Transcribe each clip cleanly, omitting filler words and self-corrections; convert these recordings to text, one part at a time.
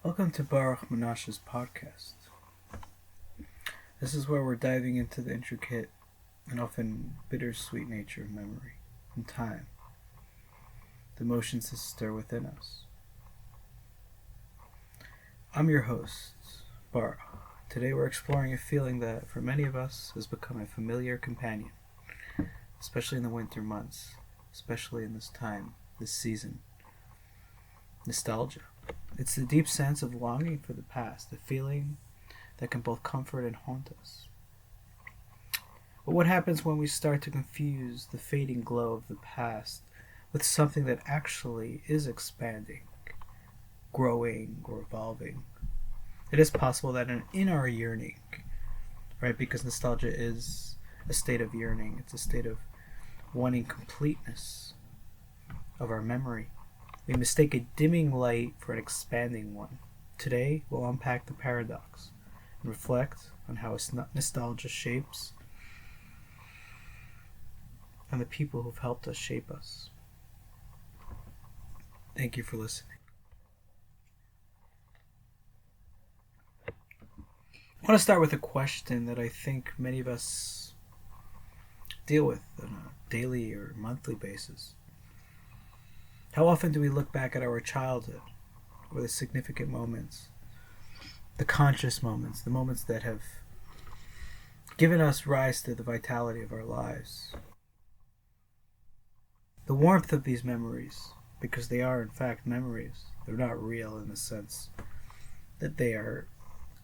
Welcome to Baruch Menashe's podcast. This is where we're diving into the intricate and often bittersweet nature of memory and time, the emotions that stir within us. I'm your host, Baruch. Today we're exploring a feeling that for many of us has become a familiar companion, especially in the winter months, especially in this time, this season. Nostalgia. It's the deep sense of longing for the past, a feeling that can both comfort and haunt us. But what happens when we start to confuse the fading glow of the past with something that actually is expanding, growing, or evolving? It is possible that in our yearning, right, because nostalgia is a state of yearning, it's a state of wanting completeness of our memory. We mistake a dimming light for an expanding one. Today, we'll unpack the paradox and reflect on how nostalgia shapes and the people who've helped us shape us. Thank you for listening. I want to start with a question that I think many of us deal with on a daily or monthly basis. How often do we look back at our childhood, or the significant moments, the conscious moments, the moments that have given us rise to the vitality of our lives? The warmth of these memories, because they are in fact memories, they're not real in the sense that they are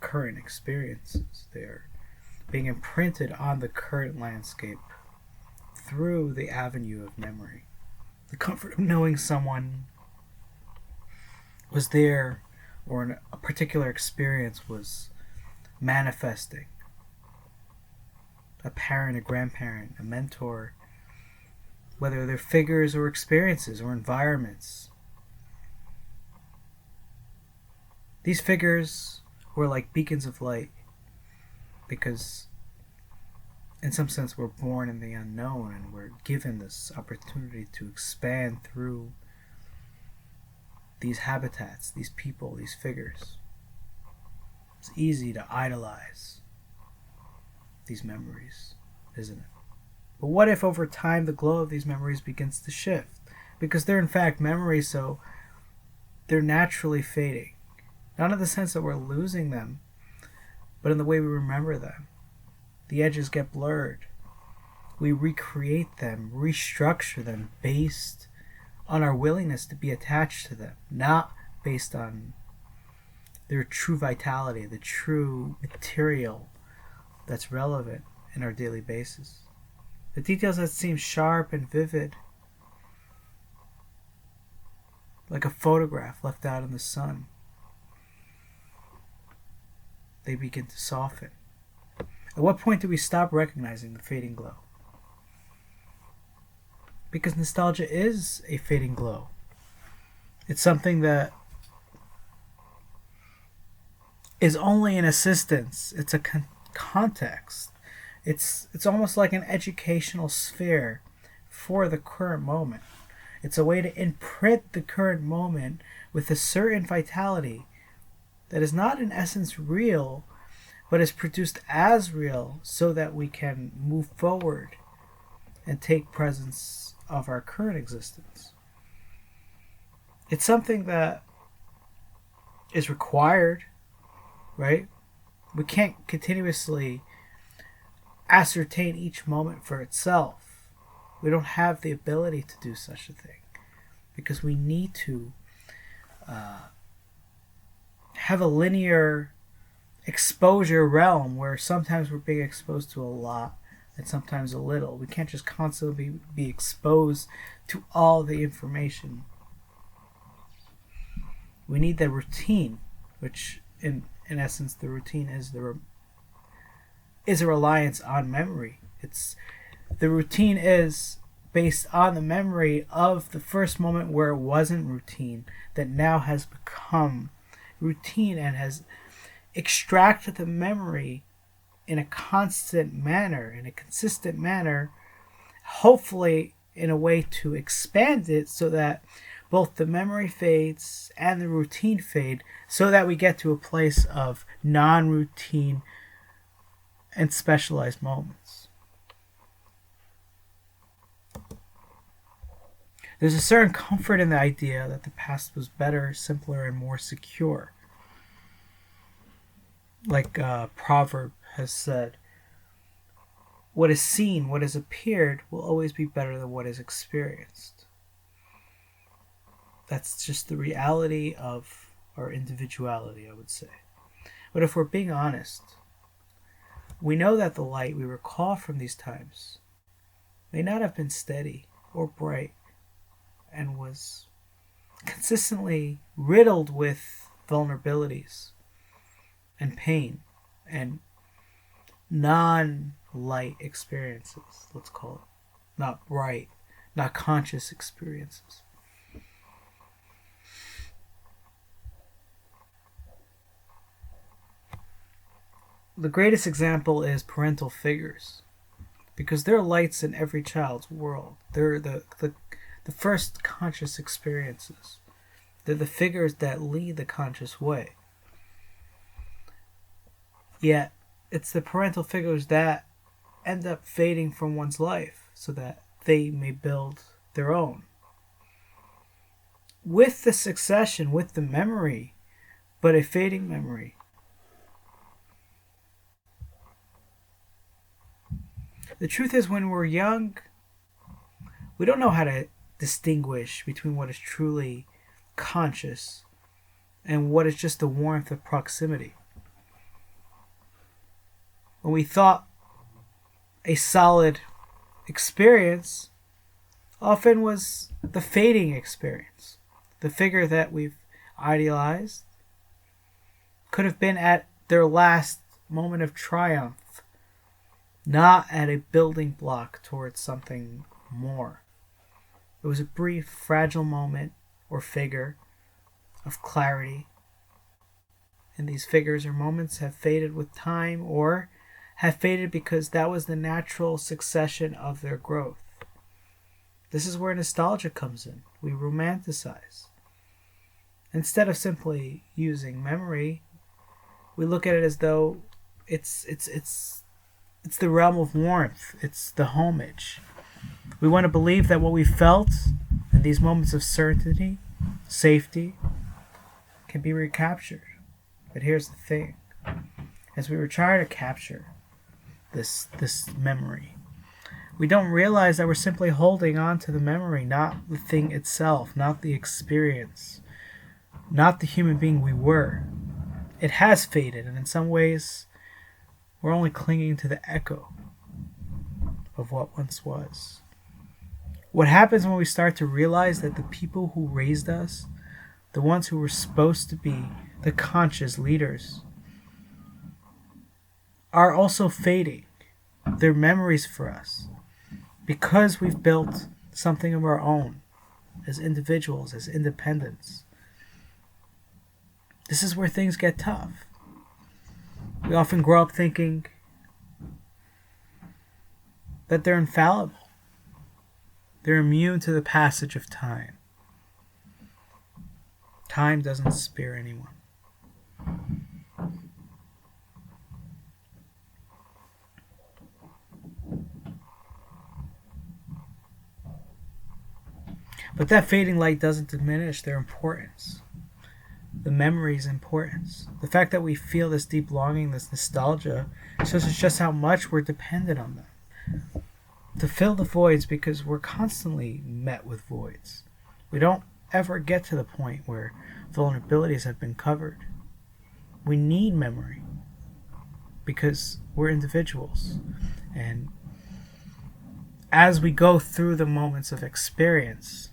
current experiences. They are being imprinted on the current landscape through the avenue of memory. The comfort of knowing someone was there, or a particular experience was manifesting. A parent, a grandparent, a mentor, whether they're figures or experiences or environments. These figures were like beacons of light because in some sense we're born in the unknown and we're given this opportunity to expand through these habitats, these people, these figures. It's easy to idolize these memories, isn't it? But what if over time the glow of these memories begins to shift? Because they're in fact memories, so they're naturally fading. Not in the sense that we're losing them, but in the way we remember them. The edges get blurred. We recreate them, restructure them based on our willingness to be attached to them, not based on their true vitality, the true material that's relevant in our daily basis. The details that seem sharp and vivid, like a photograph left out in the sun, they begin to soften. At what point do we stop recognizing the fading glow? Because nostalgia is a fading glow. It's something that is only an assistance. It's a context. It's almost like an educational sphere for the current moment. It's a way to imprint the current moment with a certain vitality that is not in essence real, but is produced as real so that we can move forward and take presence of our current existence. It's something that is required, right? We can't continuously ascertain each moment for itself. We don't have the ability to do such a thing because we need to have a linear exposure realm where sometimes we're being exposed to a lot and sometimes a little. We can't just constantly be exposed to all the information. We need the routine, which in essence the routine is is a reliance on memory. The routine is based on the memory of the first moment where it wasn't routine that now has become routine and has extracted the memory in a constant manner, in a consistent manner, hopefully in a way to expand it so that both the memory fades and the routine fade so that we get to a place of non-routine and specialized moments. There's a certain comfort in the idea that the past was better, simpler, and more secure. Like a proverb has said, what is seen, what has appeared, will always be better than what is experienced. That's just the reality of our individuality, I would say. But if we're being honest, we know that the light we recall from these times may not have been steady or bright and was consistently riddled with vulnerabilities and pain and non-light experiences, let's call it. Not bright, not conscious experiences. The greatest example is parental figures, because they're lights in every child's world. They're the first conscious experiences. They're the figures that lead the conscious way. Yet, it's the parental figures that end up fading from one's life so that they may build their own. With the succession, with the memory, but a fading memory. The truth is, when we're young, we don't know how to distinguish between what is truly conscious and what is just the warmth of proximity. When we thought a solid experience often was the fading experience. The figure that we've idealized could have been at their last moment of triumph, not at a building block towards something more. It was a brief, fragile moment or figure of clarity. And these figures or moments have faded with time or have faded because that was the natural succession of their growth. This is where nostalgia comes in. We romanticize. Instead of simply using memory, we look at it as though it's the realm of warmth. It's the homage. We want to believe that what we felt in these moments of certainty, safety, can be recaptured. But here's the thing. As we were trying to capture this memory, we don't realize that we're simply holding on to the memory, not the thing itself, not the experience, not the human being we were. It has faded, and in some ways, we're only clinging to the echo of what once was. What happens when we start to realize that the people who raised us, the ones who were supposed to be the conscious leaders, are also fading. They're memories for us because we've built something of our own as individuals, as independents. This is where things get tough. We often grow up thinking that they're infallible. They're immune to the passage of time. Time doesn't spare anyone. But that fading light doesn't diminish their importance. The memory's importance. The fact that we feel this deep longing, this nostalgia, shows us just how much we're dependent on them. To fill the voids, because we're constantly met with voids. We don't ever get to the point where vulnerabilities have been covered. We need memory because we're individuals. And as we go through the moments of experience,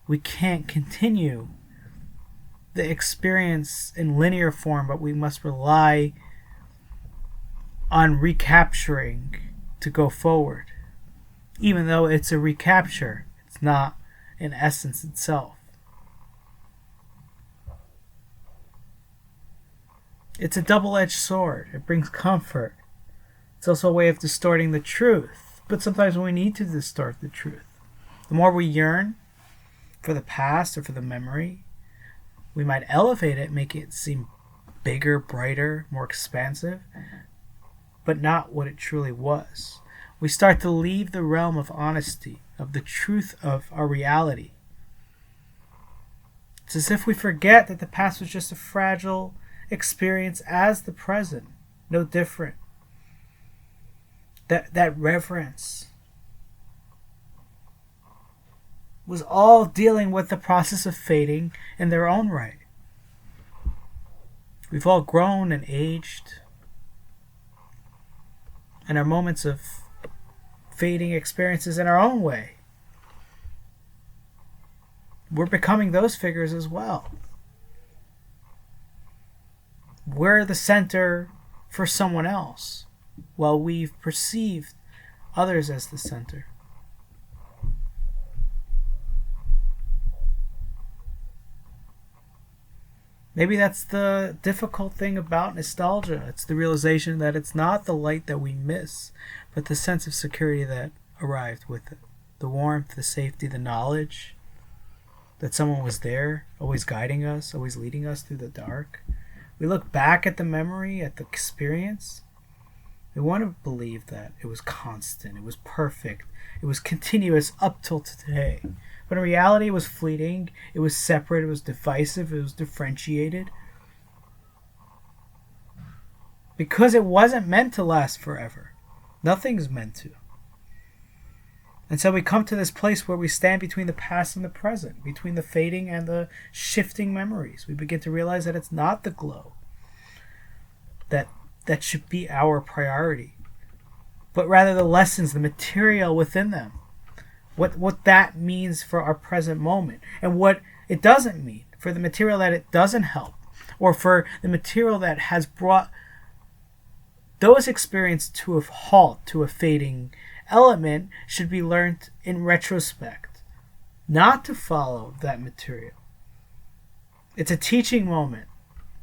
we can't continue the experience in linear form, but we must rely on recapturing to go forward. Even though it's a recapture, it's not in essence itself. It's a double-edged sword. It brings comfort. It's also a way of distorting the truth. But sometimes we need to distort the truth. The more we yearn for the past or for the memory. We might elevate it, make it seem bigger, brighter, more expansive, but not what it truly was. We start to leave the realm of honesty, of the truth of our reality. It's as if we forget that the past was just a fragile experience as the present, no different. That reverence was all dealing with the process of fading in their own right. We've all grown and aged, and our moments of fading experiences in our own way. We're becoming those figures as well. We're the center for someone else, while we've perceived others as the center. Maybe that's the difficult thing about nostalgia. It's the realization that it's not the light that we miss, but the sense of security that arrived with it. The warmth, the safety, the knowledge that someone was there, always guiding us, always leading us through the dark. We look back at the memory, at the experience. We want to believe that it was constant, it was perfect, it was continuous up till today. But in reality, it was fleeting, it was separate, it was divisive, it was differentiated. Because it wasn't meant to last forever. Nothing's meant to. And so we come to this place where we stand between the past and the present, between the fading and the shifting memories. We begin to realize that it's not the glow that should be our priority, but rather the lessons, the material within them. What that means for our present moment, and what it doesn't mean for the material that it doesn't help, or for the material that has brought those experiences to a halt, to a fading element, should be learned in retrospect, not to follow that material. It's a teaching moment,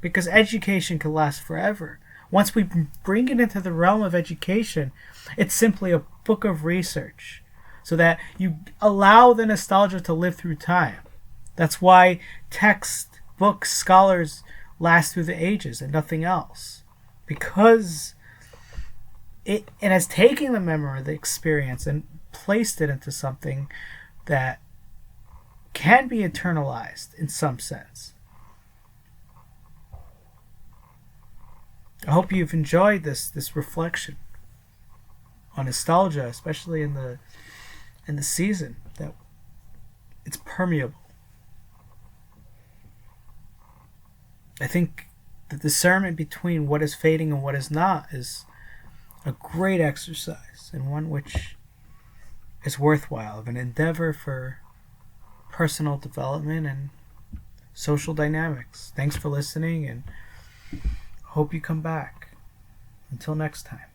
because education can last forever. Once we bring it into the realm of education, it's simply a book of research, so that you allow the nostalgia to live through time. That's why text, books, scholars last through the ages and nothing else. Because it has taken the memory, the experience, and placed it into something that can be internalized in some sense. I hope you've enjoyed this reflection on nostalgia, especially in the season, that it's permeable. I think the discernment between what is fading and what is not is a great exercise, and one which is worthwhile, of an endeavor for personal development and social dynamics. Thanks for listening, and hope you come back. Until next time.